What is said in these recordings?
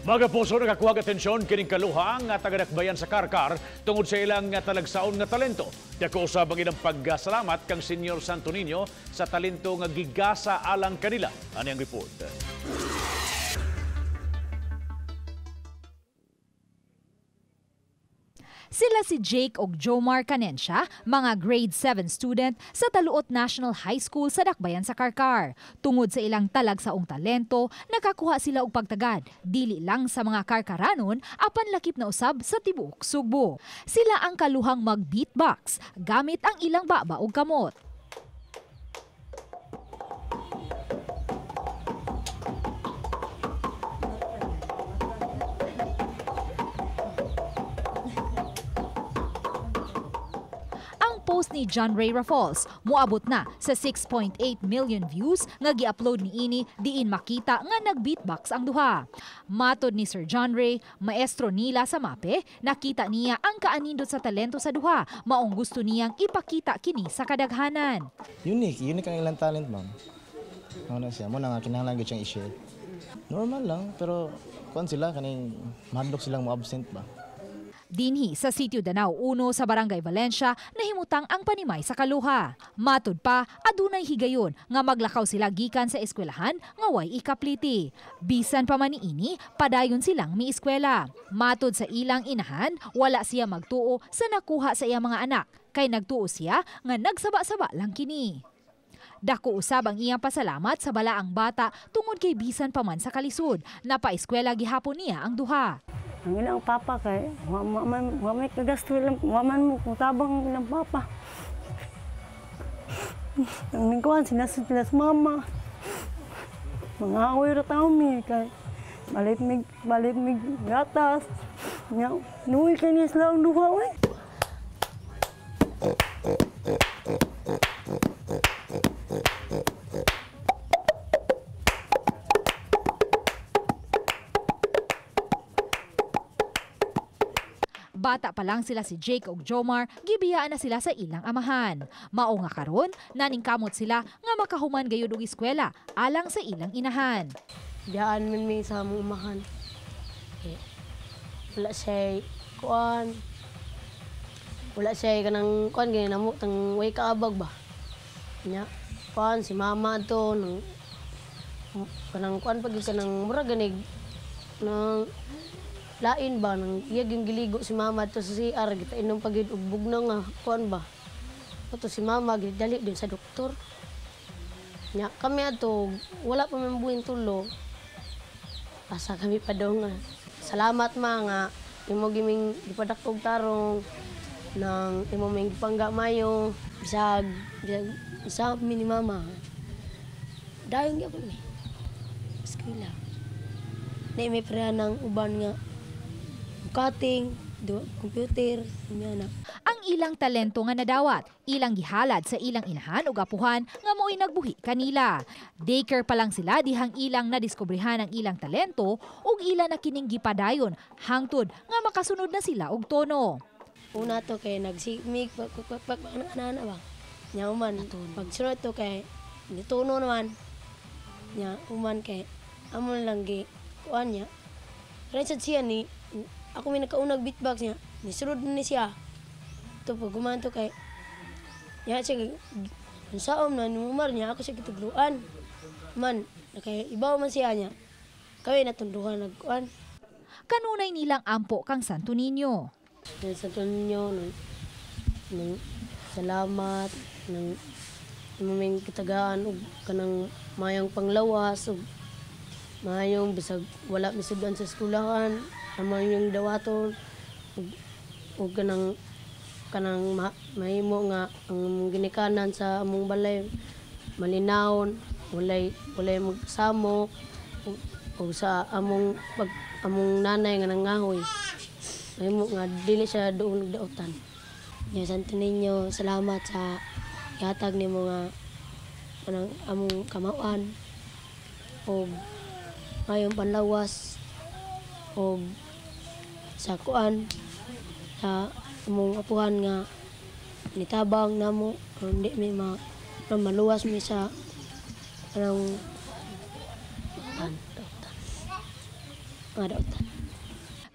Mga puso nakakuha atensyon kining kaluhang nga taga-dakbayan sa Karkar tungod sa ilang nga talagsaon nga talento. Dako usab ang ilang paggasalamat kang Senyor Santo Niño sa talento nga gigasa alang kanila. Ani ang report. Sila si Jake ug Jomar Canensya, mga grade 7 student sa Taluot National High School sa Dakbayan sa Karkar. Tungod sa ilang talagsaong talento, nakakuha sila og pagtagad, dili lang sa mga Karkaranon, apan lakip na usab sa tibuok Sugbo. Sila ang kaluhang mag-beatbox gamit ang ilang baba ug kamot. Post ni John Ray Raffles moabot na sa 6.8 million views nga gi-upload niini diin makita nga nag-beatbox ang duha. Matod ni Sir John Ray, maestro nila sa MAPE, nakita niya ang kaanindot sa talento sa duha, maong gusto niyang ipakita kini sa kadaghanan. Unique ang ilang talent, ma'am. Ano siya, mo na nga kinahanglan gyud siyang i-share. Normal lang, pero kuan sila kaning madlok silang mo-absent ba. Dinhi sa Sitio Danao 1 sa Barangay Valencia nahimutang ang panimay sa kaluha. Matud pa, adunay higayon nga maglakaw sila gikan sa eskwelahan nga way ikapliti. Bisan pa man niini, padayon silang mieskwela. Matud sa ilang inahan, wala siya magtuo sa nakuha sa iyang mga anak, kay nagtuo siya nga nagsaba-saba lang kini. Dako usab ang iyang pasalamat sa balaang bata tungod kay bisan pa man sa kalisod, napaeskwela gihapon niya ang duha. Ang ilang papa kay, wa may kagasto lang, waman mo kung tabang ilang papa. Ang ningkuhan, sinasilas mama. Mga ako'y rataw mi, kay balit mig gatas. Nuwi kay niya sila ang duha, we. Bata pa lang sila si Jake ug Jomar, gibiyaan na sila sa ilang amahan. Mao nga karon, naningkamot sila nga makahuman gayud og eskwela alang sa ilang inahan. Diyaan man mi sa among umahan. Wala siya kuan. Wala siya kanang kuan gani namo tang way kaabag ba. Nya kuan si mama to nang kanang kuan pag kanang mura ganig nang lain ba nang iya giligo si mama to sa CR kita inom pagid og bugnaw nga kuan ba. Ato si mama gidali din sa doktor. Nya kami ato wala pa man buhin tulo. Asa kami pa daw nga. Salamat mga imo giming gipadak og tarong nang imo ming gipangga mayo bisag mi ni mama. Dayon gyud mi. Eskwela. Nay may ng uban nga cutting, computer, na. Ang ilang talento nga nadawat, ilang gihalad sa ilang inahan ug apuhan nga mo'y nagbuhi kanila. Daycare pa lang sila dihang ilang nadiskubrihan ang ilang talento ug ila na kining gipadayon hangtod nga makasunod na sila og tono. Una to kay nagsimig ana ba. Nya uman pagsunod to kay nituno naman. Nya uman kay amon lang gi kuan nya. Resad siya ni ako may nakaunag beatbox niya, nisunod na siya. Ito po, gumanto kay, niya siya, saom na, numar niya, ako siya kitugluan. Man, ibaw man siya niya, kami natunduhan nagkuan. Kanunay nilang ampo kang Santo Niño. Santo Niño, nang salamat, nang maming kitagaan, ug kanang mayang panglawas, ug mayong bisag wala misudan sa eskulahan. Amang yung dawaton ug kanang mahimo nga ang ginikanan sa among balay malinawon walay magsamok ug sa among nanay nga nangahoy mahimo nga dili siya doon nagdaotan. Nya Santo Niño, salamat sa ihatag nimo nga kanang among kamawan ug mayong panlawas ug sa kuan sa among apuhan nga nitabang namo hindi mi maluwas mi sa anong Nga daw.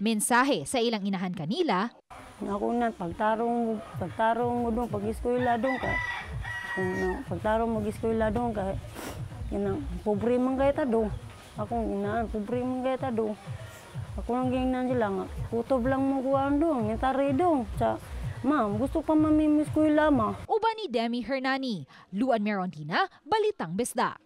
Mensahe sa ilang inahan kanila, Ako na, pagtarong mo doon, pag-eskwela doon ka. Pagtarong mag-eskwela doon ka, pobre man kaya ta doon. Akong inaan, pobre man kaya ta doon. Ako lang ganyan sila nga, kutob lang mo kuhaan doon, ngitari doon. Ma'am, gusto pa mamimos eskwela ma. uban ni Demi Hernani, Luan Merontina, Balitang Besda.